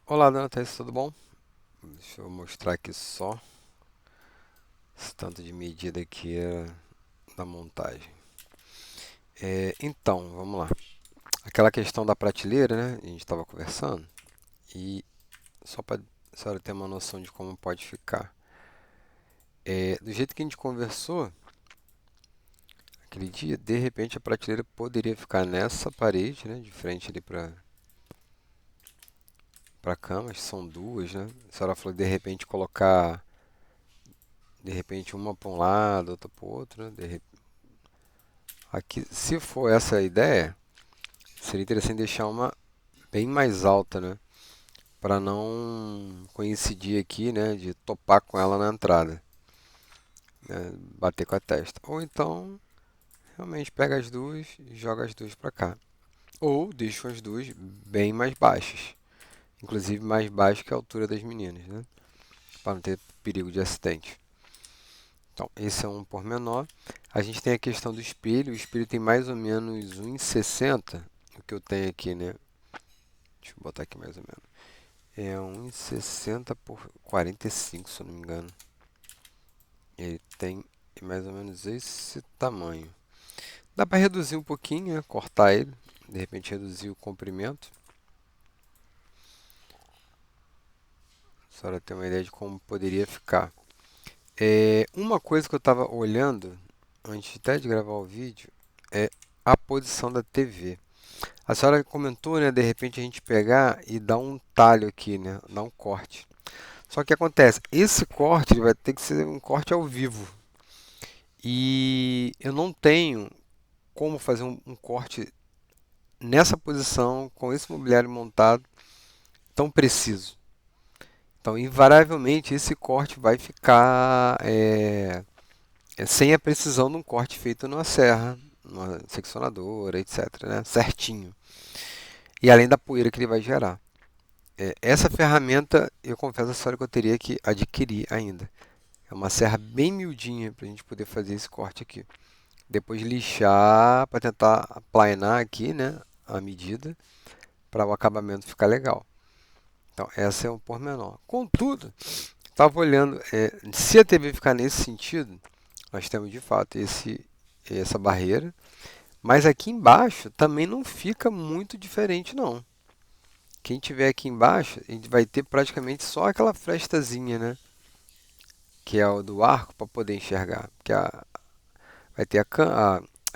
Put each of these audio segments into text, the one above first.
Olá, dona Thaís, tudo bom? Deixa eu mostrar aqui só esse tanto de medida aqui da montagem. Então, vamos lá. Aquela questão da prateleira, né? A gente estava conversando. E só para a senhora ter uma noção de como pode ficar. Do jeito que a gente conversou aquele dia, de repente a prateleira poderia ficar nessa parede, né? De frente ali para a cama, acho que são duas, né? A senhora falou de repente colocar, de repente uma para um lado, outra para o outro, né? Aqui, se for essa a ideia, seria interessante deixar uma bem mais alta, né? Para não coincidir aqui, né? De topar com ela na entrada, né? Bater com a testa. Ou então, realmente pega as duas e joga as duas para cá. Ou deixa as duas bem mais baixas. Inclusive mais baixas que a altura das meninas, né? Para não ter perigo de acidente. Então, esse é um pormenor. A gente tem a questão do espelho. O espelho tem mais ou menos 1,60. O que eu tenho aqui, né? Deixa eu botar aqui mais ou menos. É 1,60 por 45, se eu não me engano. Ele tem mais ou menos esse tamanho. Dá para reduzir um pouquinho, né? Cortar ele, de repente reduzir o comprimento. Só para ter uma ideia de como poderia ficar. Uma coisa que eu estava olhando, antes até de gravar o vídeo, é a posição da TV. A senhora comentou, né? De repente a gente pegar e dar um talho aqui, né? Dar um corte. Só que acontece, esse corte ele vai ter que ser um corte ao vivo. E eu não tenho como fazer um corte nessa posição, com esse mobiliário montado, tão preciso. Então, invariavelmente, esse corte vai ficar sem a precisão de um corte feito numa serra, numa seccionadora, etc., né? Certinho. E além da poeira que ele vai gerar. Essa ferramenta, eu confesso a senhora que eu teria que adquirir ainda. É uma serra bem miudinha para a gente poder fazer esse corte aqui. Depois lixar para tentar aplainar aqui, né, a medida para o acabamento ficar legal. Então, essa é um pormenor. Contudo, estava olhando, se a TV ficar nesse sentido, nós temos de fato essa barreira, mas aqui embaixo também não fica muito diferente não. Quem tiver aqui embaixo, a gente vai ter praticamente só aquela frestazinha, né, que é o do arco para poder enxergar, porque vai ter a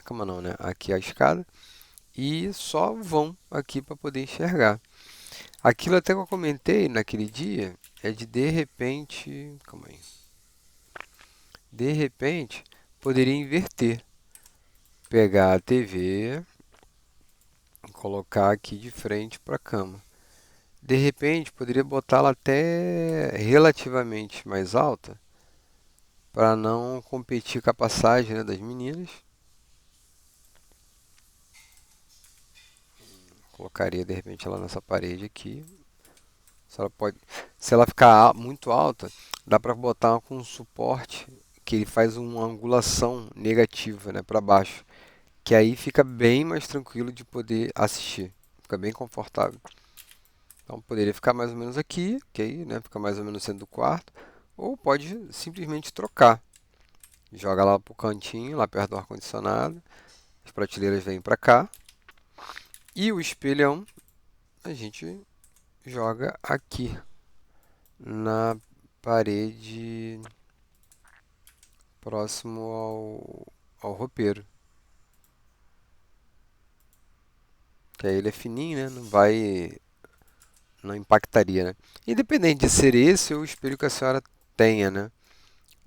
cama não, né, aqui a escada e só vão aqui para poder enxergar. Aquilo até que eu comentei naquele dia é de repente, calma aí, de repente poderia inverter, pegar a TV e colocar aqui de frente para a cama. De repente poderia botá-la até relativamente mais alta para não competir com a passagem, né, das meninas. Colocaria de repente ela nessa parede aqui. Se ela ficar muito alta, dá para botar com um suporte que ele faz uma angulação negativa, né, para baixo, que aí fica bem mais tranquilo de poder assistir, fica bem confortável. Então poderia ficar mais ou menos aqui, que aí, né, fica mais ou menos no centro do quarto, ou pode simplesmente trocar, joga lá pro cantinho, lá perto do ar-condicionado, as prateleiras vêm para cá e o espelhão a gente joga aqui na parede próximo ao roupeiro. Que aí ele é fininho, né? Não impactaria, né? Independente de ser esse ou o espelho que a senhora tenha, né?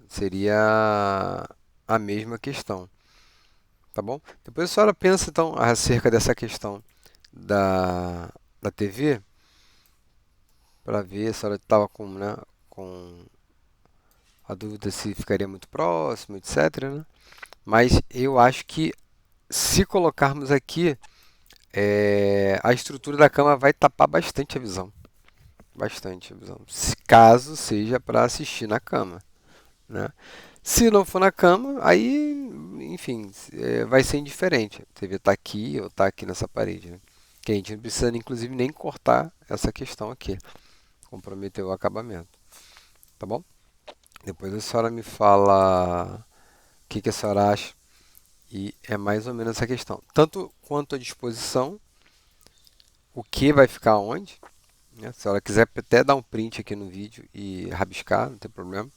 Seria a mesma questão, tá bom? Depois a senhora pensa então acerca dessa questão da TV, para ver se a senhora estava com, né, com a dúvida se ficaria muito próximo, etc, né? Mas eu acho que se colocarmos aqui, a estrutura da cama vai tapar bastante a visão. Bastante a visão. Caso seja para assistir na cama, né? Se não for na cama, aí, enfim, vai ser indiferente. A TV está aqui ou está aqui nessa parede, né? Que a gente não precisa, inclusive, nem cortar essa questão aqui. comprometer o acabamento, tá bom? Depois a senhora me fala o que a senhora acha e é mais ou menos essa questão. Tanto quanto a disposição, o que vai ficar onde, né? Se ela quiser até dar um print aqui no vídeo e rabiscar, não tem problema.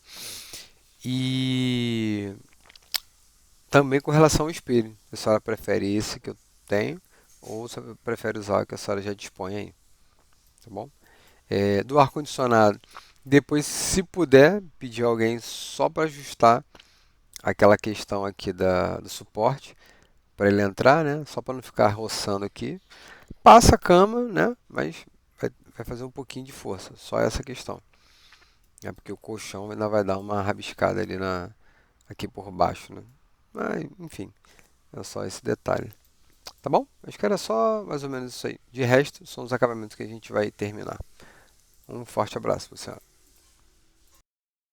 E também com relação ao espelho, se a senhora prefere esse que eu tenho ou se ela prefere usar o que a senhora já dispõe aí, tá bom? Do ar-condicionado, depois se puder pedir alguém só para ajustar aquela questão aqui do suporte para ele entrar, né? Só para não ficar roçando aqui. Passa a cama, né? Mas vai fazer um pouquinho de força, só essa questão. É porque o colchão ainda vai dar uma rabiscada ali aqui por baixo, né? Mas, enfim, é só esse detalhe. Tá bom? Acho que era só mais ou menos isso aí. De resto, são os acabamentos que a gente vai terminar. Um forte abraço, você.